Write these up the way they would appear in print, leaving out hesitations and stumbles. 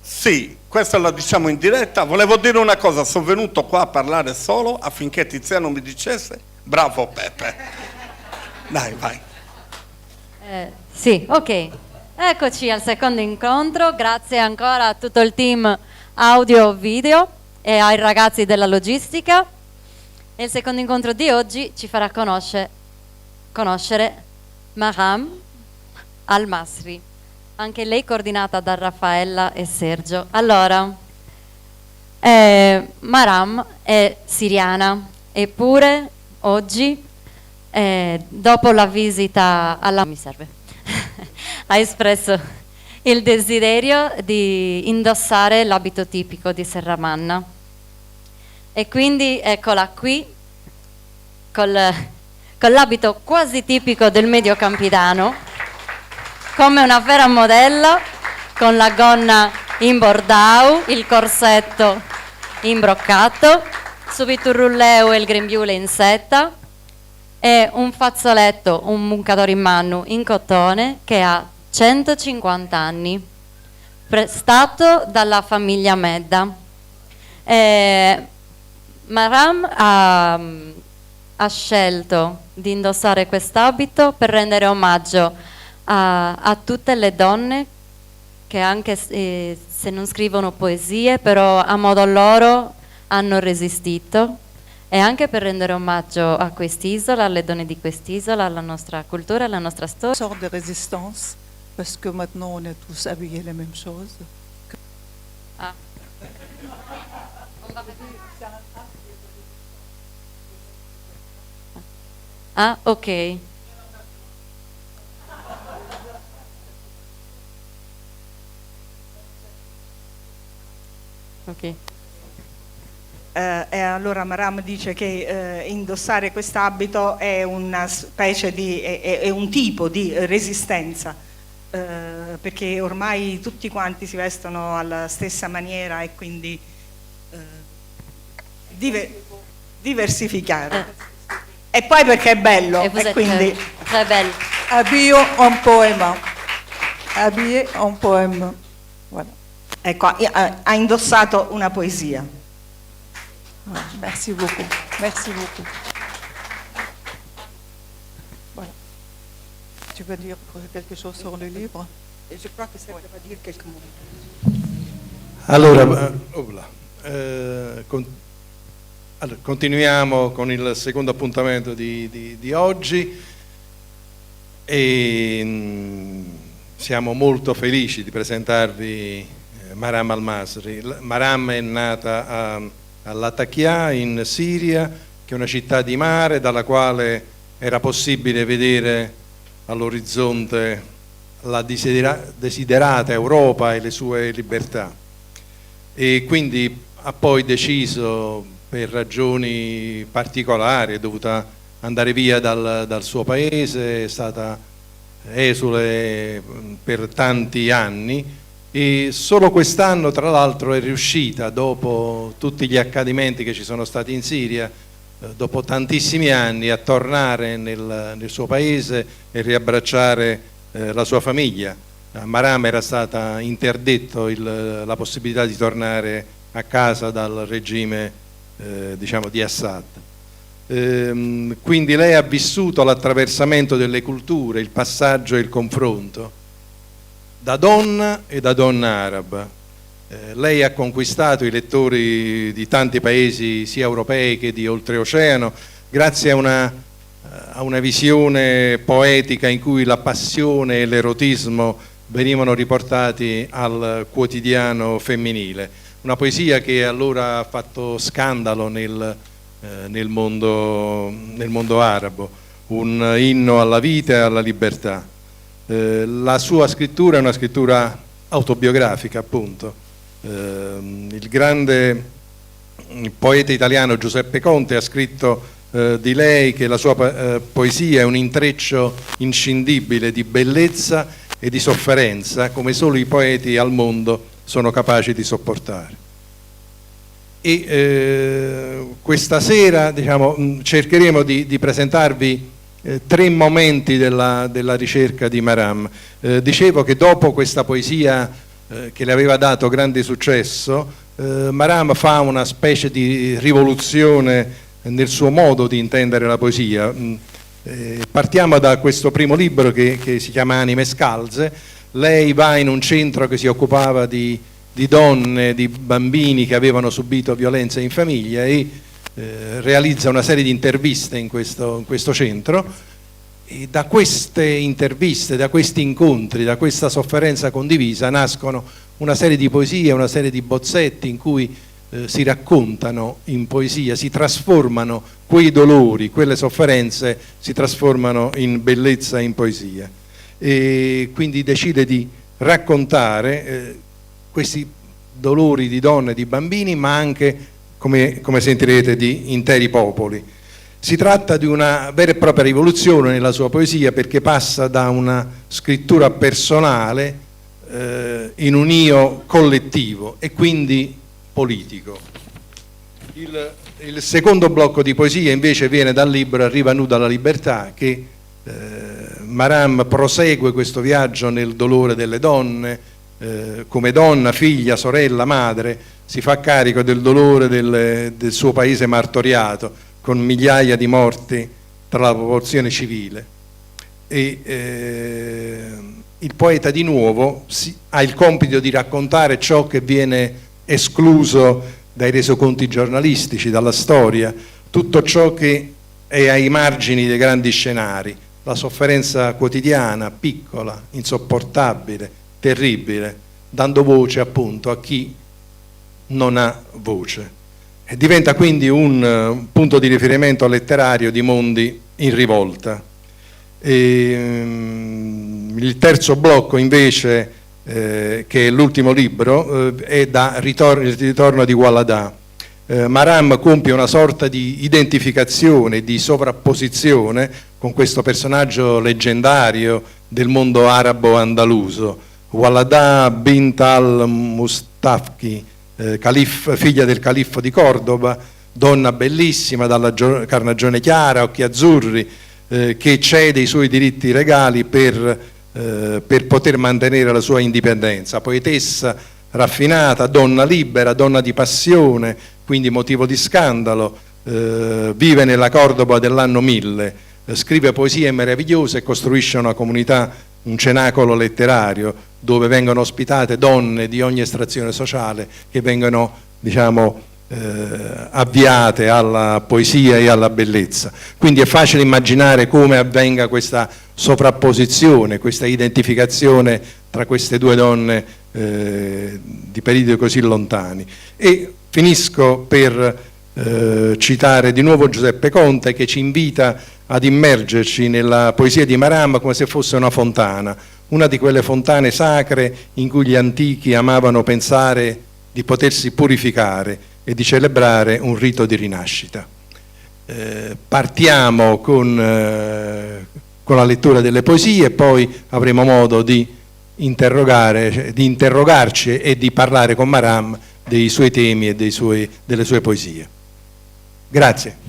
Sì, questo lo diciamo in diretta. Volevo dire una cosa, sono venuto qua a parlare solo affinché Tiziano mi dicesse bravo Pepe. Dai, vai. Sì, ok. Eccoci al secondo incontro. Grazie ancora a tutto il team audio-video e ai ragazzi della logistica. E il secondo incontro di oggi ci farà conoscere Maram Al-Masri, anche lei coordinata da Raffaella e Sergio. Allora, Maram è siriana, eppure oggi, dopo la visita alla... mi serve, ha espresso il desiderio di indossare l'abito tipico di Serramanna. E quindi eccola qui, con l'abito quasi tipico del Medio Campidano, come una vera modella, con la gonna in bordau, il corsetto imbroccato, subito il rulleu e il grembiule in setta e un fazzoletto, un mucador in mannu in cotone che ha 150 anni, prestato dalla famiglia Medda. Maram ha scelto di indossare quest'abito per rendere omaggio a tutte le donne che anche se non scrivono poesie, però a modo loro hanno resistito, e anche per rendere omaggio a quest'isola, alle donne di quest'isola, alla nostra cultura, alla nostra storia. Sorte de résistance, parce que maintenant on est tous habillés la même chose. Ah. Ah, ok. Ok. E allora Maram dice che indossare quest'abito è una specie di, è un tipo di resistenza, perché ormai tutti quanti si vestono alla stessa maniera e quindi diversificare. E poi perché è bello, e quindi très bello. Habillé en poème. Habillé en poème. Voilà. Ecco, ha indossato una poesia. Merci beaucoup. Merci beaucoup. Voilà. Tu veux dire quelque chose sur le livre? Je crois que Sergio va dire quelques mots. Allora, continuiamo con il secondo appuntamento di oggi e siamo molto felici di presentarvi Maram Al-Masri. Maram è nata a Latakia in Siria, che è una città di mare dalla quale era possibile vedere all'orizzonte la desiderata Europa e le sue libertà, e quindi ha poi deciso, per ragioni particolari, è dovuta andare via dal suo paese, è stata esule per tanti anni, e solo quest'anno tra l'altro è riuscita, dopo tutti gli accadimenti che ci sono stati in Siria, dopo tantissimi anni, a tornare nel suo paese e riabbracciare la sua famiglia. A Maram era stata interdetto la possibilità di tornare a casa dal regime diciamo di Assad. Quindi lei ha vissuto l'attraversamento delle culture, il passaggio e il confronto da donna e da donna araba. Lei ha conquistato i lettori di tanti paesi, sia europei che di oltreoceano, grazie a una visione poetica in cui la passione e l'erotismo venivano riportati al quotidiano femminile. Una poesia che allora ha fatto scandalo nel mondo arabo, un inno alla vita e alla libertà. La sua scrittura è una scrittura autobiografica, appunto. Il grande poeta italiano Giuseppe Conte ha scritto di lei che la sua poesia è un intreccio inscindibile di bellezza e di sofferenza, come solo i poeti al mondo sono capaci di sopportare. E questa sera, diciamo, cercheremo di presentarvi tre momenti della ricerca di Maram. Dicevo che dopo questa poesia che le aveva dato grande successo, Maram fa una specie di rivoluzione nel suo modo di intendere la poesia. Partiamo da questo primo libro che si chiama Anime Scalze. Lei va in un centro che si occupava di donne, di bambini che avevano subito violenza in famiglia e realizza una serie di interviste in questo centro, e da queste interviste, da questi incontri, da questa sofferenza condivisa nascono una serie di poesie, una serie di bozzetti in cui si raccontano in poesia, si trasformano quei dolori, quelle sofferenze, si trasformano in bellezza, in poesia. E quindi decide di raccontare questi dolori di donne e di bambini, ma anche, come sentirete, di interi popoli. Si tratta di una vera e propria rivoluzione nella sua poesia, perché passa da una scrittura personale in un io collettivo e quindi politico. Il secondo blocco di poesia invece viene dal libro Arriva nuda la libertà, che Maram prosegue questo viaggio nel dolore delle donne, come donna, figlia, sorella, madre, si fa carico del dolore del suo paese martoriato, con migliaia di morti tra la popolazione civile. E il poeta di nuovo ha il compito di raccontare ciò che viene escluso dai resoconti giornalistici, dalla storia, tutto ciò che è ai margini dei grandi scenari, la sofferenza quotidiana, piccola, insopportabile, terribile, dando voce appunto a chi non ha voce. E diventa quindi un punto di riferimento letterario di mondi in rivolta. Il terzo blocco invece, che è l'ultimo libro, è il ritorno di Walada. Maram compie una sorta di identificazione, di sovrapposizione con questo personaggio leggendario del mondo arabo-andaluso, Walada bint al-Mustafki, figlia del califfo di Cordoba, donna bellissima, dalla carnagione chiara, occhi azzurri, che cede i suoi diritti regali per poter mantenere la sua indipendenza. Poetessa raffinata, donna libera, donna di passione, quindi motivo di scandalo, vive nella Cordoba dell'anno 1000, scrive poesie meravigliose e costruisce una comunità, un cenacolo letterario dove vengono ospitate donne di ogni estrazione sociale che vengono, diciamo, avviate alla poesia e alla bellezza. Quindi è facile immaginare come avvenga questa sovrapposizione, questa identificazione tra queste due donne di periodi così lontani. E finisco per citare di nuovo Giuseppe Conte, che ci invita ad immergerci nella poesia di Maram come se fosse una fontana, una di quelle fontane sacre in cui gli antichi amavano pensare di potersi purificare e di celebrare un rito di rinascita. Partiamo con la lettura delle poesie, poi avremo modo di interrogarci e di parlare con Maram dei suoi temi e delle sue poesie. Grazie.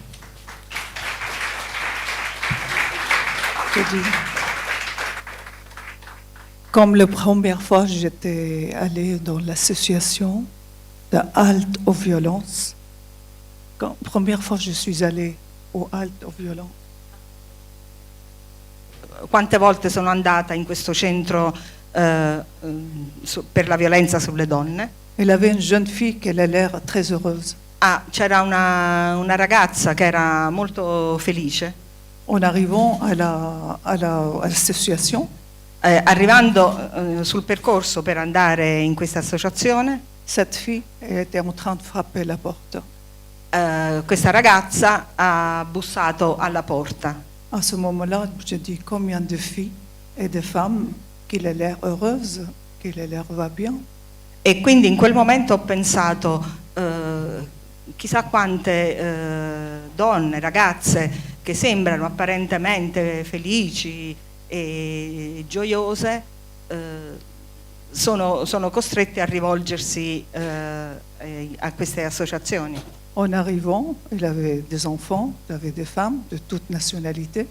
Comme la première fois, j'étais allée dans l'association de Halte aux violences. Première fois, je suis allée au Halte aux violences. Quante volte sono andata in questo centro per la violenza sulle donne? Il avait une jeune fille qui a l'air très heureuse. C'era una ragazza che era molto felice. En arrivant à l'association, arrivando sul percorso per andare in questa associazione, cette fille était en train de frapper la porte. Questa ragazza ha bussato alla porta. À ce moment-là, je dis combien de filles et de femmes qu'il a l'air heureuse, qu'il a l'air va bien. E quindi in quel momento ho pensato, chissà quante donne, ragazze che sembrano apparentemente felici e gioiose sono costrette a rivolgersi a queste associazioni. En arrivant, il avait des enfants, il avait des femmes de toute nationalité.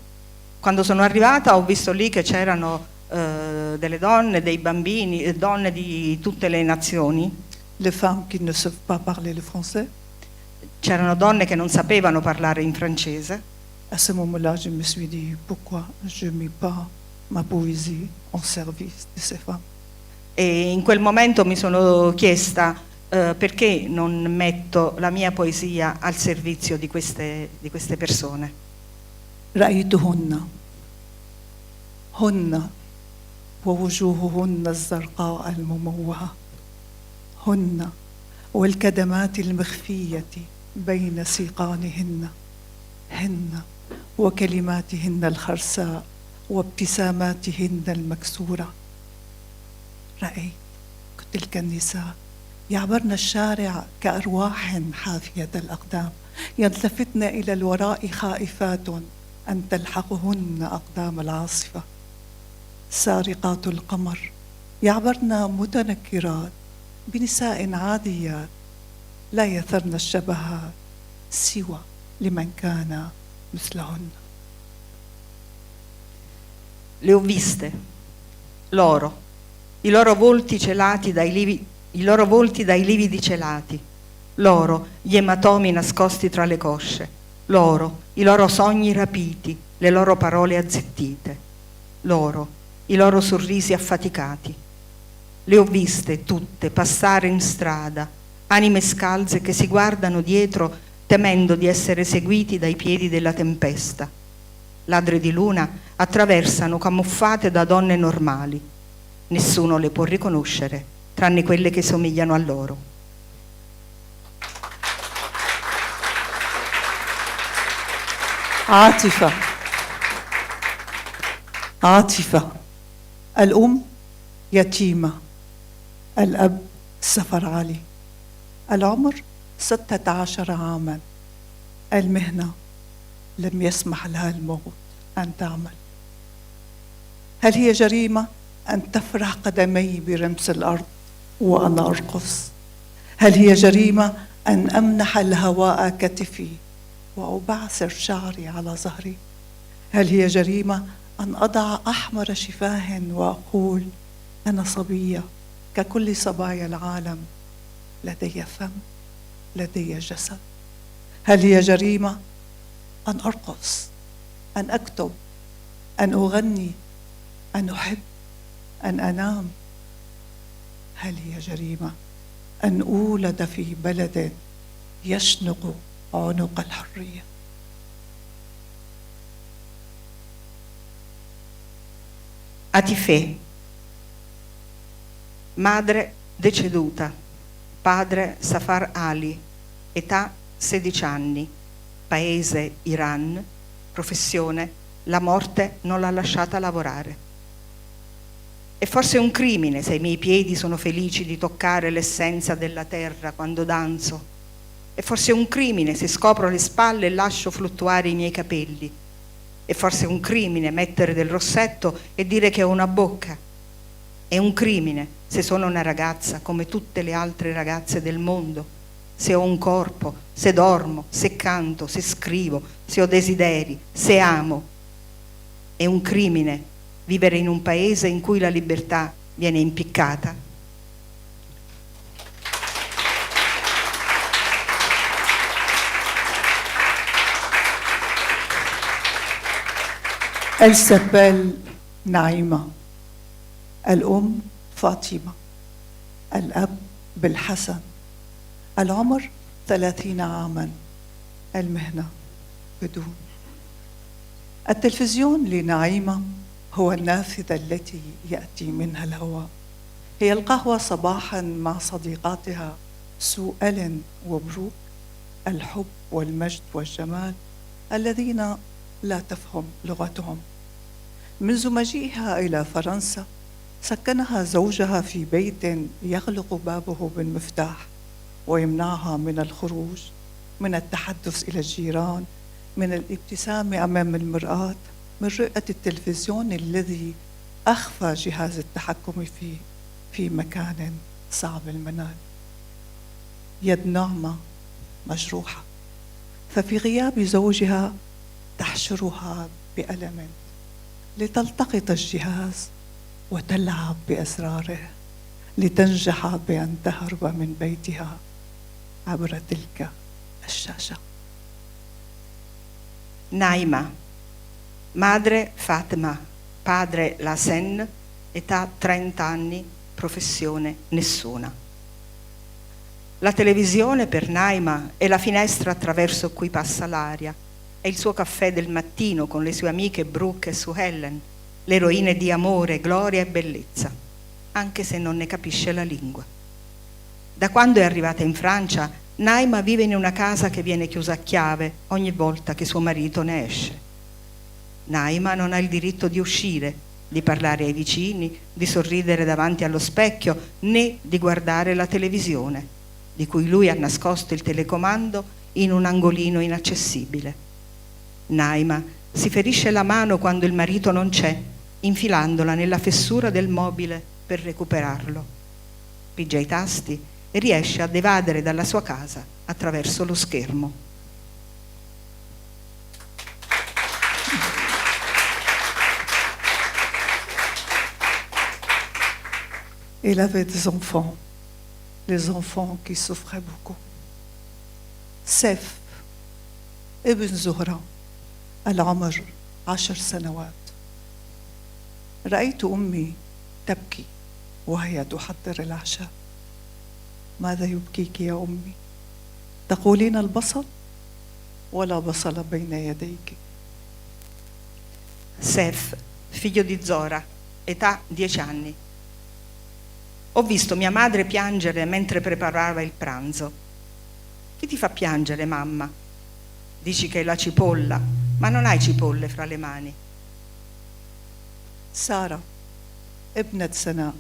Quando sono arrivata ho visto lì che c'erano delle donne, dei bambini, donne di tutte le nazioni. les femmes qui ne savent pas parler le français. C'erano donne che non sapevano parlare in francese. À ce moment-là, je me suis dit, pourquoi je ne mets pas ma poésie en service de ces femmes? E in quel momento mi sono chiesta perché non metto la mia poesia al servizio di queste persone. رأيتهن هن ووجوههن الزرقاء المموهة هن والكدمات المخفية بين سيقانهن هن وكلماتهن الخرساء وابتساماتهن المكسورة. رأيت تلك النساء يعبرن الشارع كأرواح حافية الأقدام يلتفتن إلى الوراء خائفات أن تلحقهن أقدام العاصفة. سارقات القمر يعبرن متنكرات بنساء عاديات لا يثرن الشبهات سوى لمن كان مثلهن. Le ho viste, loro, i loro volti celati i loro volti dai lividi celati, loro, gli ematomi nascosti tra le cosce, loro, i loro sogni rapiti, le loro parole azzittite, loro, i loro sorrisi affaticati. Le ho viste tutte passare in strada, anime scalze che si guardano dietro temendo di essere seguiti dai piedi della tempesta. Ladre di luna attraversano camuffate da donne normali. Nessuno le può riconoscere, tranne quelle che somigliano a loro. عاطفة عاطفة الأم يتيمة، الأب سفر علي، العمر 16 عاما، المهنة لم يسمح لها الموت أن تعمل. هل هي جريمة أن تفرح قدمي برمس الأرض وأنا أرقص؟ هل هي جريمة أن أمنح الهواء كتفي وأبعثر شعري على ظهري؟ هل هي جريمة أن أضع أحمر شفاه وأقول أنا صبية ككل صبايا العالم، لدي فم، لدي جسد؟ هل هي جريمة أن أرقص، أن أكتب، أن أغني، أن أحب، أن أنام؟ هل هي جريمة أن أولد في بلد يشنق عنق الحرية؟ Atifè, madre deceduta, padre Safar Ali, età 16 anni, paese Iran, professione la morte non l'ha lasciata lavorare. È forse un crimine se i miei piedi sono felici di toccare l'essenza della terra quando danzo. È forse un crimine se scopro le spalle e lascio fluttuare i miei capelli. È forse un crimine mettere del rossetto e dire che ho una bocca. È un crimine se sono una ragazza come tutte le altre ragazze del mondo, se ho un corpo, se dormo, se canto, se scrivo, se ho desideri, se amo. È un crimine vivere in un paese in cui la libertà viene impiccata. Elle s'appelle Naïma. الأم فاطمة، الأب بالحسن، العمر 30 عاما، المهنة بدون. التلفزيون لنعيمة هو النافذة التي يأتي منها الهواء. هي القهوة صباحا مع صديقاتها سو ألين وبروك، الحب والمجد والجمال الذين لا تفهم لغتهم. منذ مجيئها إلى فرنسا سكنها زوجها في بيت يغلق بابه بالمفتاح ويمنعها من الخروج، من التحدث إلى الجيران، من الابتسامة أمام المرآة، من رؤية التلفزيون الذي أخفى جهاز التحكم فيه في مكان صعب المنال. يد نعمة مجروحة، ففي غياب زوجها تحشرها بألم لتلتقط الجهاز وتلعب بأسراره لتنجح بأن تهرب من بيتها عبر تلك الشاشة. Naima, madre Fatma, padre Lassen, età 30 anni, professione nessuna. La televisione per Naima è la finestra attraverso cui passa l'aria, è il suo caffè del mattino con le sue amiche Brooke e Sue Ellen, le eroine di amore, gloria e bellezza, anche se non ne capisce la lingua. Da quando è arrivata in Francia, Naima vive in una casa che viene chiusa a chiave ogni volta che suo marito ne esce. Naima non ha il diritto di uscire, di parlare ai vicini, di sorridere davanti allo specchio, né di guardare la televisione, di cui lui ha nascosto il telecomando in un angolino inaccessibile. Naima si ferisce la mano quando il marito non c'è, infilandola nella fessura del mobile per recuperarlo. Pigia i tasti e riesce ad evadere dalla sua casa attraverso lo schermo. Il avait des enfants, les enfants qui souffraient beaucoup. سيف ابن زهرة العمر 10 سنوات. رأيت أمي تبكي وهي تحضر العشاء. ماذا يبكيك يا أمي؟ تقولين البصل؟ ولا بصل بين يديك. Sef, figlio di Zora, età 10 anni. Ho visto mia madre piangere mentre preparava il pranzo. Chi ti fa piangere, mamma? Dici che è la cipolla, ma non hai cipolle fra le mani. سارة ابنة سناء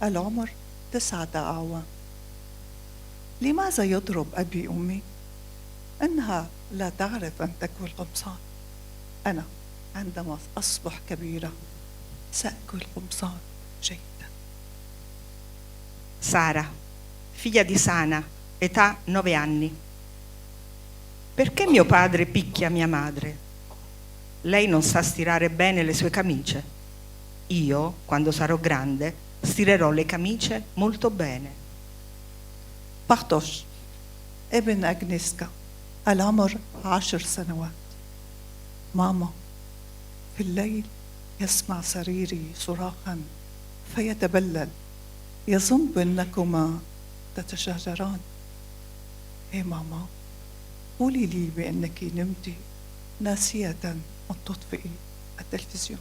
العمر 9 أعوام. لماذا يضرب أبي أمي؟ إنها لا تعرف أن تكوي القمصان. أنا عندما أصبح كبيرة سأكوي القمصان جيدا. Sara, figlia di Sana, età 9 anni. Perché mio padre picchia mia madre? Lei non sa stirare bene le sue camicie. Io, quando sarò grande, stirerò le camicie molto bene. بختش ابن أجنسكا العمر 10 سنوات. ماما، في الليل يسمع سريري صراخا فيتبلل، يظن أنكما تتشاجران. إيه ماما، قولي لي بأنك نمتِ ناسية أن تطفئي التلفزيون.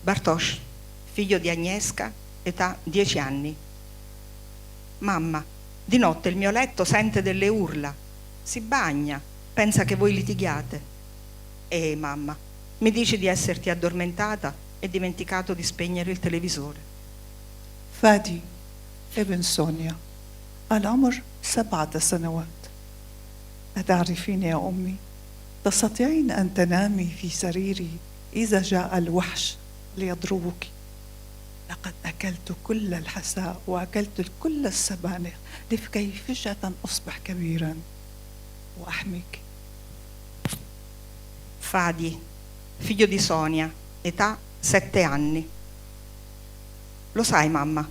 Bartosz, figlio di Agnieszka, età 10 anni. Mamma, di notte il mio letto sente delle urla, si bagna, pensa che voi litighiate. Mamma, mi dici di esserti addormentata e dimenticato di spegnere il televisore. فادي ابن سونيا العمر 7 سنوات. أتعرفين يا أمي، تستطيعين أن تنامي في سريري إذا جاء الوحش ليضربك. لقد أكلت كل الحساء وأكلت كل السبانخ لكي فجأة أصبح كبيرا وأحميك. Fadi, figlio di Sonia, età 7 anni. Lo sai, mamma,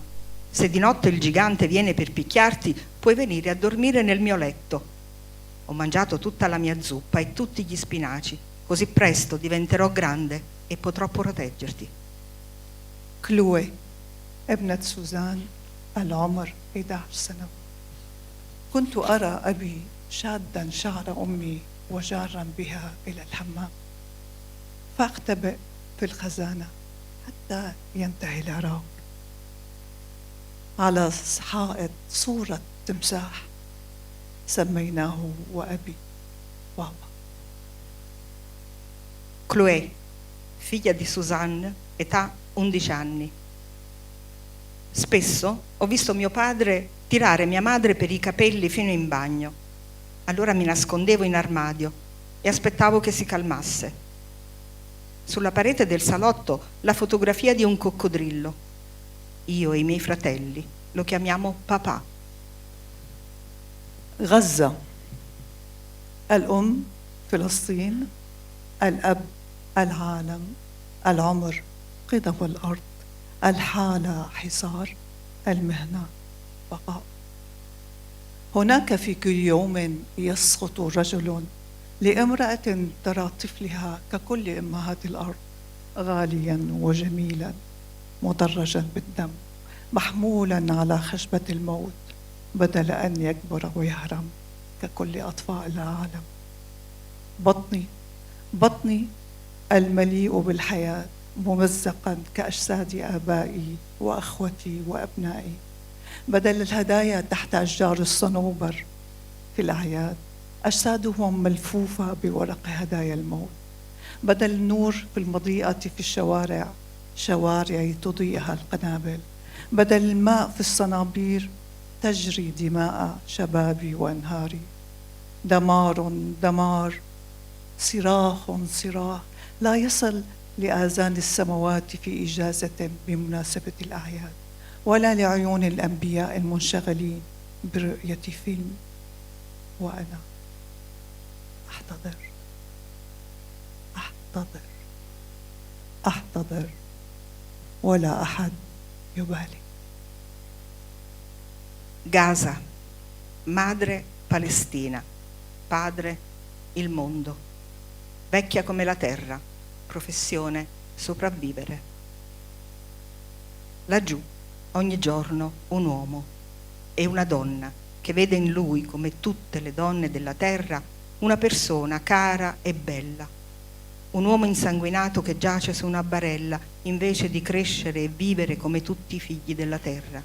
se di notte il gigante viene per picchiarti, puoi venire a dormire nel mio letto. Ho mangiato tutta la mia zuppa e tutti gli spinaci, così presto diventerò grande e potrò proteggerti. كلوي ابنة سوزان العمر 11 سنة. كنت أرى أبي شادا شعر أمي وجارا بها إلى الحمام، فأختبئ في الخزانة حتى ينتهي العراق. على حائط صورة تمساح سميناه وأبي بابا. Chloé, figlia di Suzanne, età 11 anni. Spesso ho visto mio padre tirare mia madre per i capelli fino in bagno. Allora mi nascondevo in armadio e aspettavo che si calmasse. Sulla parete del salotto la fotografia di un coccodrillo. Io e i miei fratelli lo chiamiamo papà. غزة الأم فلسطين، الأب العالم، العمر قضى الأرض. الحالة حصار، المهنة بقاء. هناك في كل يوم يسقط رجل لامرأة ترى طفلها ككل أمهات الأرض غاليا وجميلا مدرجا بالدم محمولا على خشبة الموت بدل أن يكبر ويهرم ككل أطفال العالم. بطني المليء بالحياة ممزقا كأجساد آبائي وأخوتي وأبنائي، بدل الهدايا تحت أشجار الصنوبر في الأعياد أجسادهم ملفوفة بورق هدايا الموت، بدل النور في المضيئة في الشوارع شوارع تضيئها القنابل، بدل الماء في الصنابير تجري دماء شبابي وأنهاري. دمار، صراخ لا يصل لآذان السماوات في إجازة بمناسبة الأعياد، ولا لعيون الأنبياء المنشغلين برؤية فيلم. وأنا أحتضر ولا أحد يبالي. Gaza, madre Palestina, padre il mondo, vecchia come la terra, professione sopravvivere. Laggiù, ogni giorno, un uomo e una donna che vede in lui, come tutte le donne della terra, una persona cara e bella. Un uomo insanguinato che giace su una barella invece di crescere e vivere come tutti i figli della terra.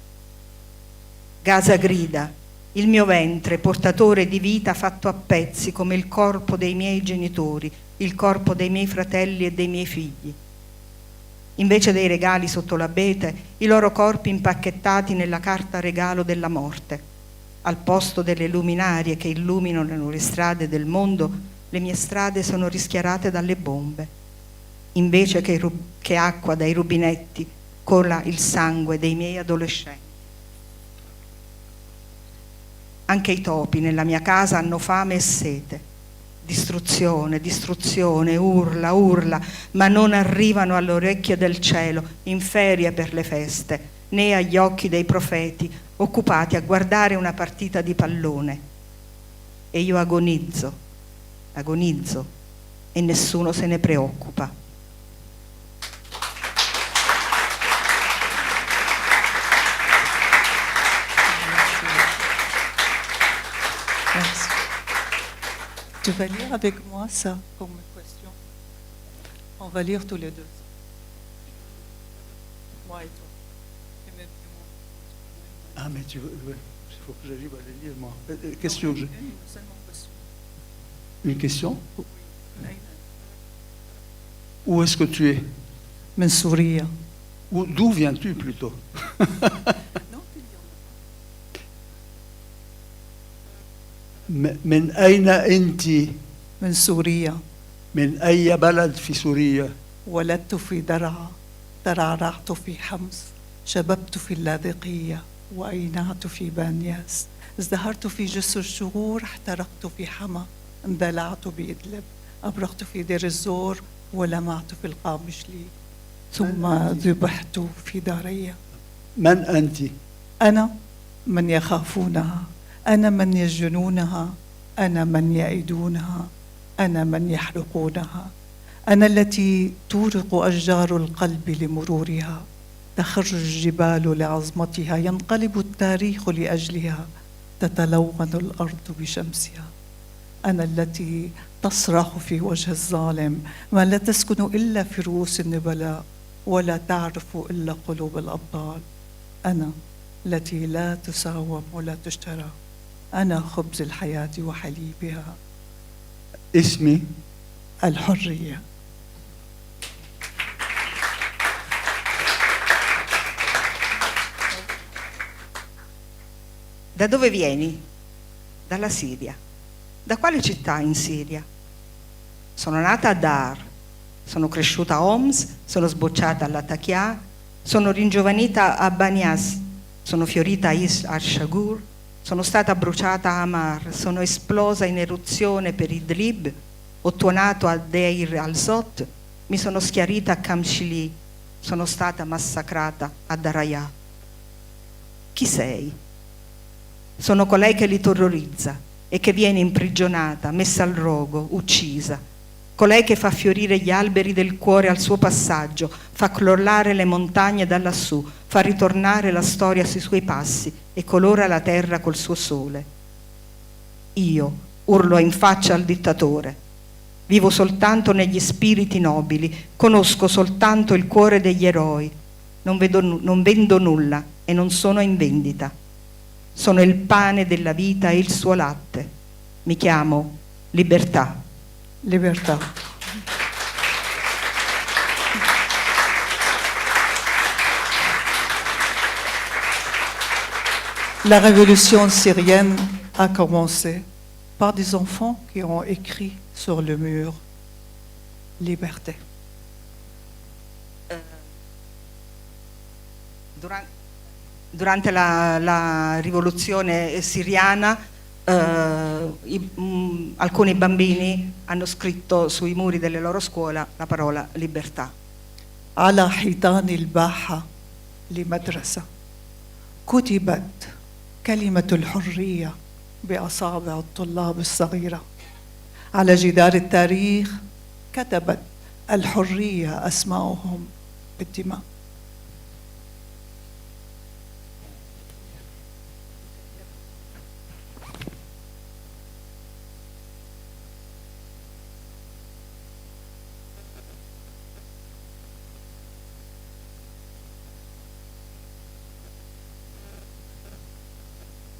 Gaza grida: il mio ventre, portatore di vita fatto a pezzi come il corpo dei miei genitori, il corpo dei miei fratelli e dei miei figli. Invece dei regali sotto l'abete, i loro corpi impacchettati nella carta regalo della morte. Al posto delle luminarie che illuminano le strade del mondo, le mie strade sono rischiarate dalle bombe. Invece che acqua dai rubinetti, cola il sangue dei miei adolescenti. Anche i topi nella mia casa hanno fame e sete. Distruzione, urla, ma non arrivano alle orecchie del cielo, in ferie per le feste, né agli occhi dei profeti, occupati a guardare una partita di pallone. E io agonizzo, e nessuno se ne preoccupa. Merci. Tu vas lire avec moi ça comme question. On va lire tous les deux. Moi et toi. Ah, mais il faut que j'arrive à le lire, moi. Question. Une question? Où est-ce que tu es? من سوريا. D'où viens-tu plutôt? من أين أنت؟ من سوريا. من أي بلد في سوريا؟ ولدت في درعا، ترعرعت في حمص، شببت في اللاذقية، وأينعت في بانياس، ازدهرت في جسر الشغور، احترقت في حما، اندلعت بإدلب، أبرقت في دير الزور، ولمعت في القامشلي، ثم ذبحت في داريا. من أنت؟ أنا من يخافونها، أنا من يسجنونها، أنا من يئدونها، أنا من يحرقونها، أنا التي تورق أشجار القلب لمرورها، تخر الجبال لعظمتها، ينقلب التاريخ لأجلها، تتلون الأرض بشمسها. أنا التي تصرخ في وجه الظالم، ما لا تسكن إلا في رؤوس النبلاء، ولا تعرف إلا قلوب الأبطال. أنا التي لا تساوم ولا تشترى، أنا خبز الحياة وحليبها. اسمي؟ الحرية. Da dove vieni? Dalla Siria. Da quale città in Siria? Sono nata a Dar, sono cresciuta a Homs, sono sbocciata a Latakia, sono ringiovanita a Banias, sono fiorita a Is al-Shagur, sono stata bruciata a Hamar, sono esplosa in eruzione per Idlib, ho tuonato a Deir al-Zot, mi sono schiarita a Kamshili, sono stata massacrata a Daraya. Chi sei? Sono colei che li terrorizza e che viene imprigionata, messa al rogo, uccisa. Colei che fa fiorire gli alberi del cuore al suo passaggio, fa crollare le montagne da lassù, fa ritornare la storia sui suoi passi e colora la terra col suo sole. Io urlo in faccia al dittatore. Vivo soltanto negli spiriti nobili, conosco soltanto il cuore degli eroi. Non vendo nulla e non sono in vendita. Sono il pane della vita e il suo latte. Mi chiamo libertà. Libertà. La révolution syrienne a commencé par des enfants qui ont écrit sur le mur liberté. Durante la rivoluzione siriana alcuni bambini hanno scritto sui muri delle loro scuole la parola libertà. على حيطان الباحة لمدرسة كتبت كلمة الحرية بأصابع الطلاب الصغيرة. على جدار التاريخ كتبت الحرية أسماءهم بالدماء.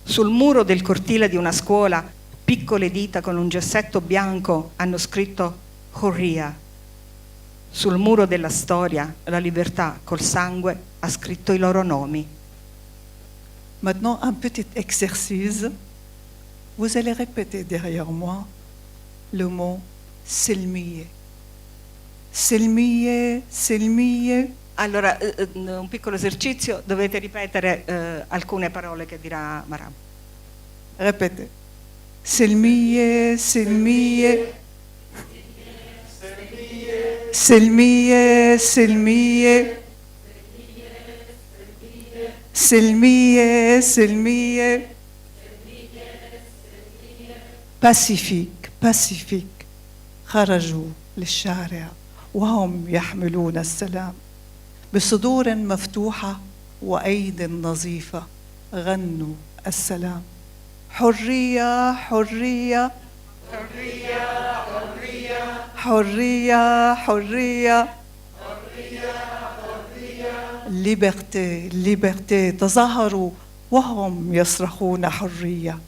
Sul muro del cortile di una scuola, piccole dita con un gessetto bianco hanno scritto Hurriya. Sul muro della storia, la libertà col sangue ha scritto i loro nomi. Maintenant, un petit exercice. Vous allez répéter derrière moi le mot Selmiye. Selmiye, Selmiye. Allora, un piccolo esercizio, dovete ripetere alcune parole che dirà Maram. Répétez. Selmiye, Selmiye. Selmiye, Selmiye. Selmiye, Selmiye. Pacifique, pacifique. خرجوا للشارع وهم يحملون السلام بصدور مفتوحة وأيد نظيفة غنوا السلام. حرية حرية حرية حرية ليبرتي ليبرتي. تظاهروا وهم يصرخون حرية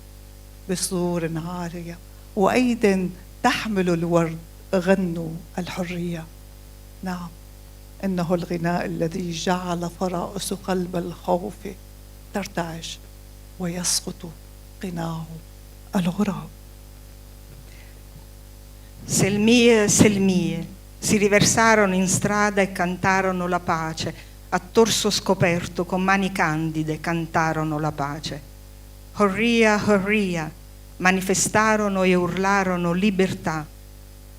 بصدور عارية وأيد تحمل الورد غنوا الحرية. نعم، إنه الغناء الذي جعل فرائس قلب الخوف ترتعش ويسقط قناع الغراب. Selmie, selmie, si riversarono in strada e cantarono la pace, a torso scoperto con mani candide cantarono la pace. Hurriya, Hurriya, manifestarono e urlarono libertà,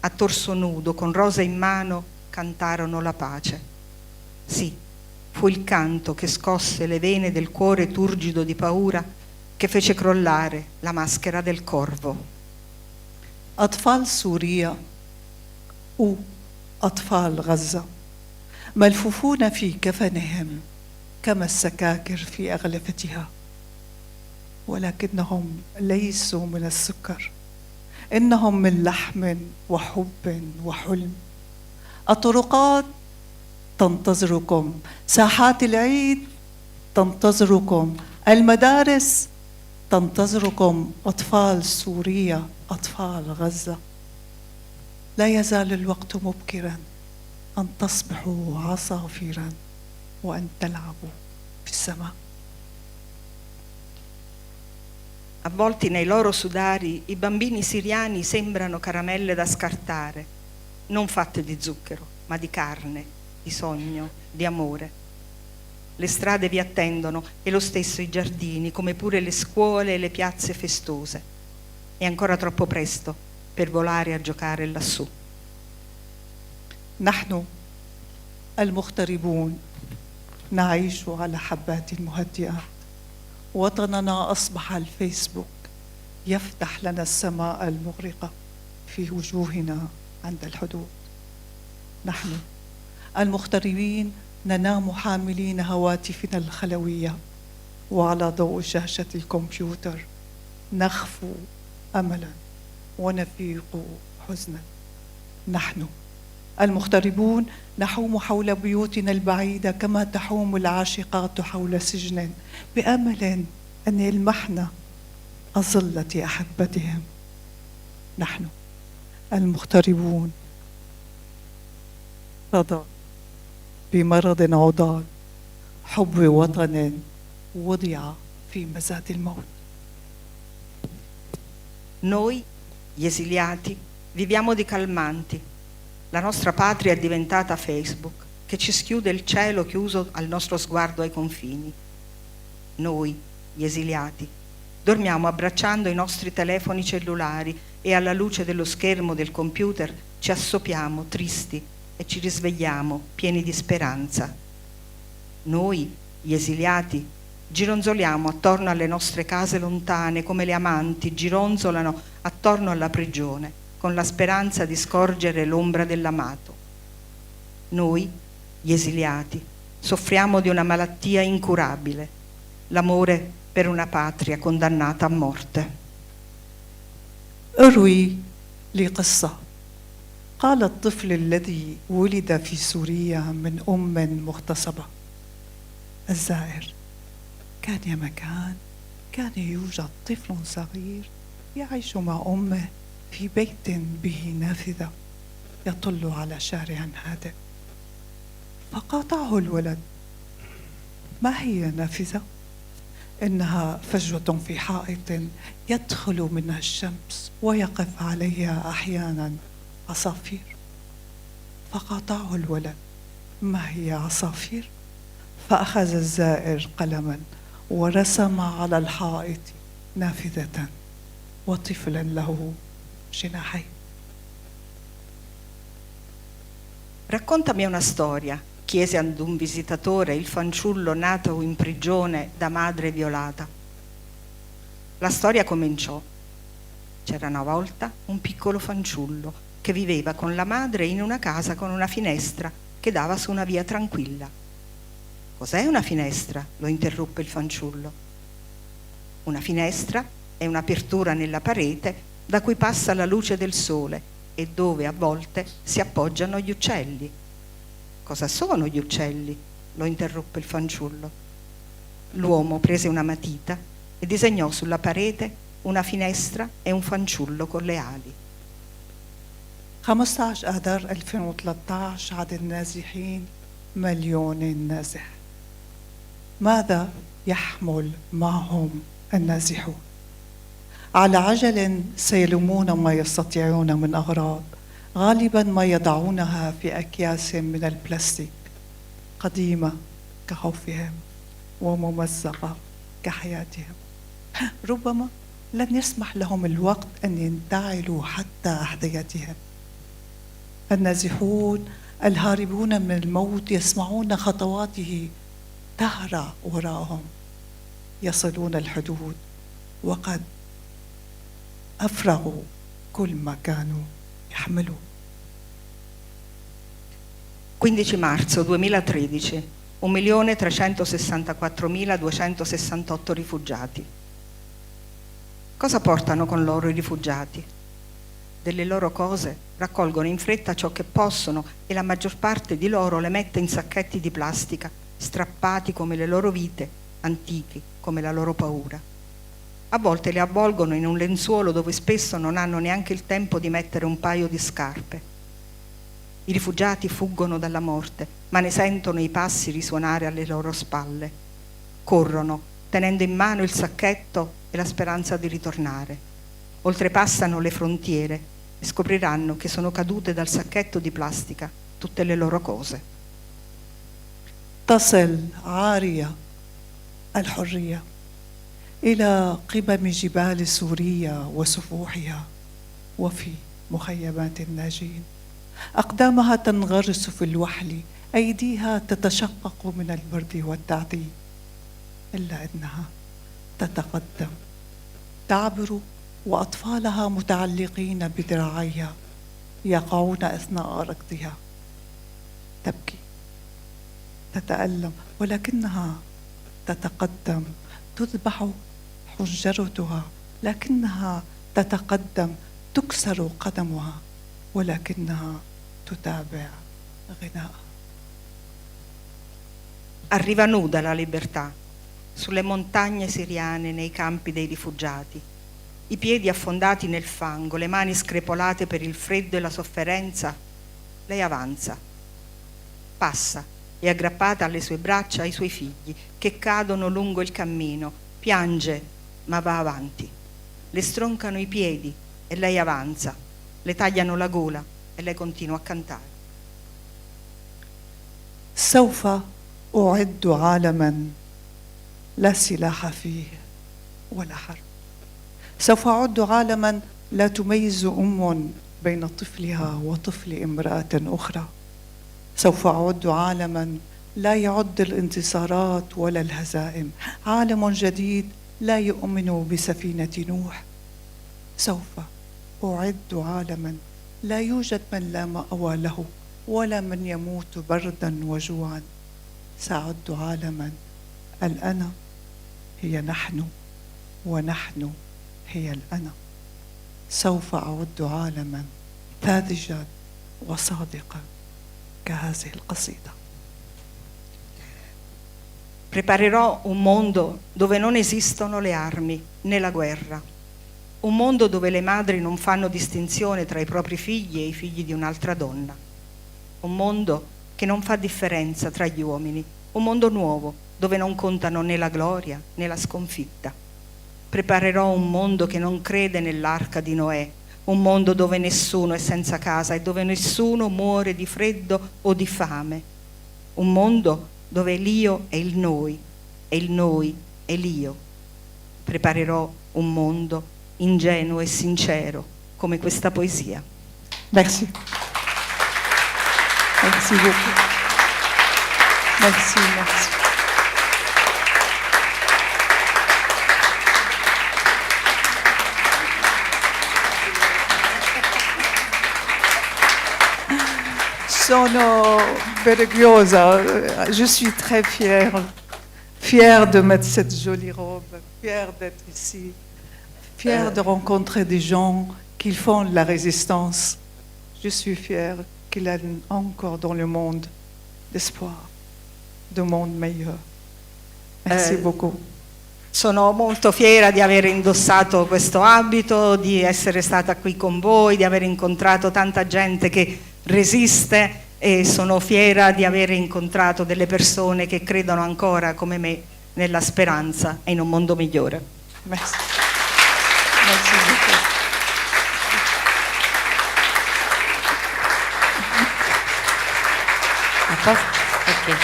a torso nudo con rosa in mano cantarono la pace. Sì, fu il canto che scosse le vene del cuore turgido di paura, che fece crollare la maschera del corvo. أطفال سوريا وأطفال غزة ملفوفون في كفنهم كما السكاكر في أغلفتها، ولكنهم ليسوا من السكر، إنهم من لحم وحب وحلم. الطرقات تنتظركم، ساحات العيد تنتظركم، المدارس تنتظركم. أطفال سوريا، أطفال غزة، لا يزال الوقت مبكرا أن تصبحوا عصافيرا وأن تلعبوا في السماء. Avvolti nei loro sudari, i bambini siriani sembrano caramelle da scartare, non fatte di zucchero, ma di carne, di sogno, di amore. Le strade vi attendono e lo stesso i giardini, come pure le scuole e le piazze festose. È ancora troppo presto per volare a giocare lassù. نحن المغتربون نعيش على حبات المهدئات. وطننا أصبح الفيسبوك يفتح لنا السماء المغرقة في وجوهنا عند الحدود. نحن المغتربين ننام حاملين هواتفنا الخلوية، وعلى ضوء شاشة الكمبيوتر نخفو أملا ونفيق حزنا. نحن المغتربون نحوم حول بيوتنا البعيدة كما تحوم العاشقات حول سجن، بأمل أن يلمحن أظلة أحبتهم. نحن المغتربون رضا بمرض عضال، حب وطن وضع في مزاد الموت. Noi, gli esiliati, viviamo di calmanti. La nostra patria è diventata Facebook, che ci schiude il cielo chiuso al nostro sguardo ai confini. Noi, gli esiliati, dormiamo abbracciando i nostri telefoni cellulari e alla luce dello schermo del computer ci assopiamo tristi e ci risvegliamo pieni di speranza. Noi, gli esiliati, gironzoliamo attorno alle nostre case lontane come le amanti gironzolano attorno alla prigione, con la speranza di scorgere l'ombra dell'amato. Noi, gli esiliati, soffriamo di una malattia incurabile, l'amore per una patria condannata a morte. أروي لي قصة. قال الطفل الذي ولد في سوريا من أم مغتصبة: الزائر، كان يا مكان كان يوجد طفل صغير يعيش مع أمه في بيت به نافذة يطل على شارع هادئ، فقاطعه الولد: ما هي نافذة؟ إنها فجوة في حائط يدخل منها الشمس ويقف عليها أحيانا عصافير. فقاطعه الولد: ما هي عصافير؟ فأخذ الزائر قلما ورسم على الحائط نافذة وطفلا له جناحين. Raccontami una storia, chiese ad un visitatore il fanciullo nato in prigione da madre violata. La storia cominciò. C'era una volta un piccolo fanciullo che viveva con la madre in una casa con una finestra che dava su una via tranquilla. Cos'è una finestra? Lo interruppe il fanciullo. Una finestra è un'apertura nella parete da cui passa la luce del sole e dove a volte si appoggiano gli uccelli. Cosa sono gli uccelli? Lo interruppe il fanciullo. L'uomo prese una matita e disegnò sulla parete una finestra e un fanciullo con le ali. 15 آذار 2013 عدد النازحين 1,000,000 نازح. ماذا يحمل معهم النازحون؟ على عجل سيلمون ما يستطيعون من أغراض، غالبا ما يضعونها في أكياس من البلاستيك، قديمة كخوفهم وممزقة كحياتهم. ربما لن يسمح لهم الوقت أن ينتعلوا حتى أحذيتهم. النازحون الهاربون من الموت يسمعون خطواته تهرع وراءهم، يصلون الحدود وقد أفرغوا كل ما كانوا يحملون. 15 marzo 2013, 1.364.268 rifugiati. Cosa portano con loro i rifugiati? Delle loro cose raccolgono in fretta ciò che possono e la maggior parte di loro le mette in sacchetti di plastica, strappati come le loro vite, antichi come la loro paura. A volte le avvolgono in un lenzuolo dove spesso non hanno neanche il tempo di mettere un paio di scarpe. I rifugiati fuggono dalla morte, ma ne sentono i passi risuonare alle loro spalle. Corrono, tenendo in mano il sacchetto e la speranza di ritornare. Oltrepassano le frontiere e scopriranno che sono cadute dal sacchetto di plastica tutte le loro cose. تصل عارية الحرية إلى قمم جبال سوريا وسفوحها وفي مخيمات الناجين. أقدامها تنغرس في الوحل أيديها تتشقق من البرد والتعذيب، إلا أنها تتقدم تعبر وأطفالها متعلقين بذراعيها يقعون أثناء ركضها، تبكي تتألم، ولكنها تتقدم، تذبح حنجرتها لكنها تتقدم، تكسر قدمها ولكنها تتابع غناءها. Arriva nuda la libertà, sulle montagne siriane, nei campi dei rifugiati, i piedi affondati nel fango, le mani screpolate per il freddo e la sofferenza. Lei avanza, passa, è aggrappata alle sue braccia ai suoi figli che cadono lungo il cammino, piange ma va avanti. Le stroncano i piedi e lei avanza, le tagliano la gola e lei continua a cantare. سوف أعد عالما لا سلاح فيه ولا حرب، سوف أعد عالما لا تميز أم بين طفلها وطفل امرأة أخرى، سوف أعد عالما لا يعد الانتصارات ولا الهزائم، عالم جديد لا يؤمن بسفينة نوح، سوف أعد عالما لا يوجد من لا مأوى له ولا من يموت بردا وجوعا، سأعد عالما الأنا هي نحن ونحن هي الأنا، سوف أعد عالما ساذجا وصادقا كهذه القصيدة. Preparerò un mondo dove non esistono le armi né la guerra, un mondo dove le madri non fanno distinzione tra i propri figli e i figli di un'altra donna, un mondo che non fa differenza tra gli uomini, un mondo nuovo dove non contano né la gloria né la sconfitta. Preparerò un mondo che non crede nell'arca di Noè, un mondo dove nessuno è senza casa e dove nessuno muore di freddo o di fame, un mondo dove l'io è il noi e il noi è l'io. Preparerò un mondo ingenuo e sincero come questa poesia. Merci. Merci beaucoup. Merci, merci. Sono vergognosa, je suis très fière de mettre cette jolie robe, fière d'être ici, fière de rencontrer des gens qui font la résistance. Je suis fière qu'il y a encore dans le monde d'espoir, de monde meilleur. Merci beaucoup. Sono molto fiera di aver indossato questo abito, di essere stata qui con voi, di aver incontrato tanta gente che resiste e sono fiera di aver incontrato delle persone che credono ancora come me nella speranza e in un mondo migliore. Merci. Merci beaucoup. Ok.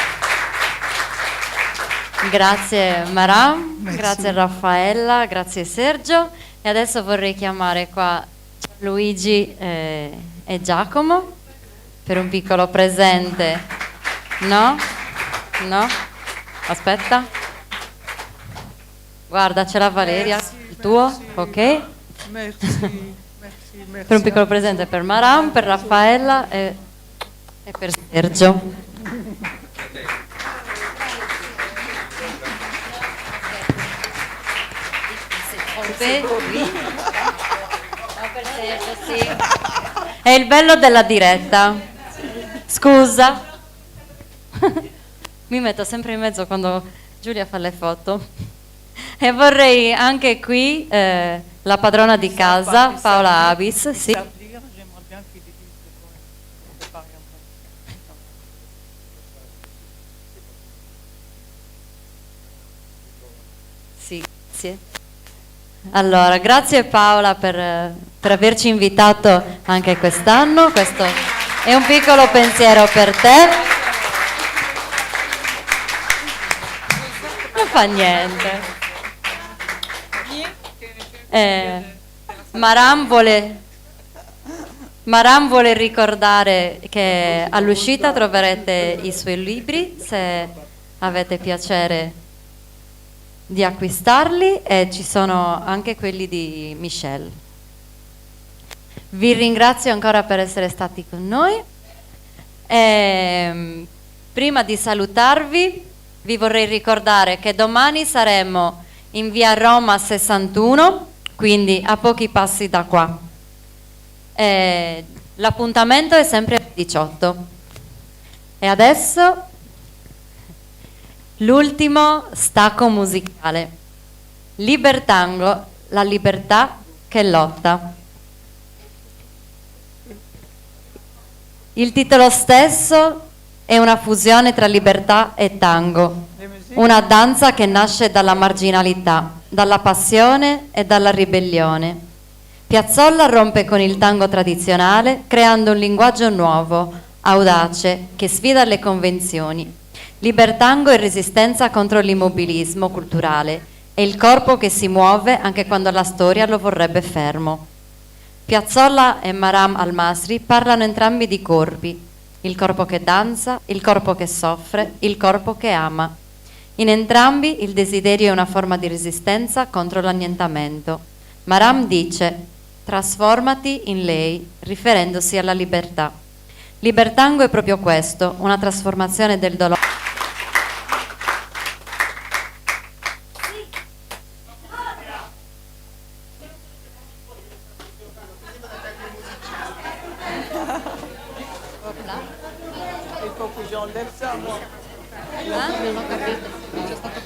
Grazie Maram, Merci. grazie Raffaella, grazie Sergio e adesso vorrei chiamare qua Luigi e Giacomo per un piccolo presente. No? No? Aspetta. Guarda, c'è la Valeria, il tuo, ok? Merci. Per un piccolo presente per Maram, per Raffaella e per Sergio. È il bello della diretta. Scusa. Mi metto sempre in mezzo quando Giulia fa le foto. E vorrei anche qui la padrona di casa, Paola Abis, sì. Sì, grazie. Allora, grazie Paola per averci invitato anche quest'anno. Questo è un piccolo pensiero per te. Non fa niente. Maram Maram vuole ricordare che all'uscita troverete i suoi libri, se avete piacere di acquistarli, e ci sono anche quelli di Michel. Vi ringrazio ancora per essere stati con noi. Prima di salutarvi, vi vorrei ricordare che domani saremo in via Roma 61, quindi a pochi passi da qua. L'appuntamento è sempre alle 18. E adesso l'ultimo stacco musicale. Libertango, la libertà che lotta. Il titolo stesso è una fusione tra libertà e tango, una danza che nasce dalla marginalità, dalla passione e dalla ribellione. Piazzolla rompe con il tango tradizionale creando un linguaggio nuovo, audace, che sfida le convenzioni. Libertango è resistenza contro l'immobilismo culturale, è il corpo che si muove anche quando la storia lo vorrebbe fermo. Piazzolla e Maram Al-Masri parlano entrambi di corpi, il corpo che danza, il corpo che soffre, il corpo che ama. In entrambi il desiderio è una forma di resistenza contro l'annientamento. Maram dice: trasformati in lei, riferendosi alla libertà. Libertango è proprio questo, una trasformazione del dolore. Non ho capito, non c'è stato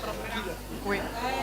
proprio.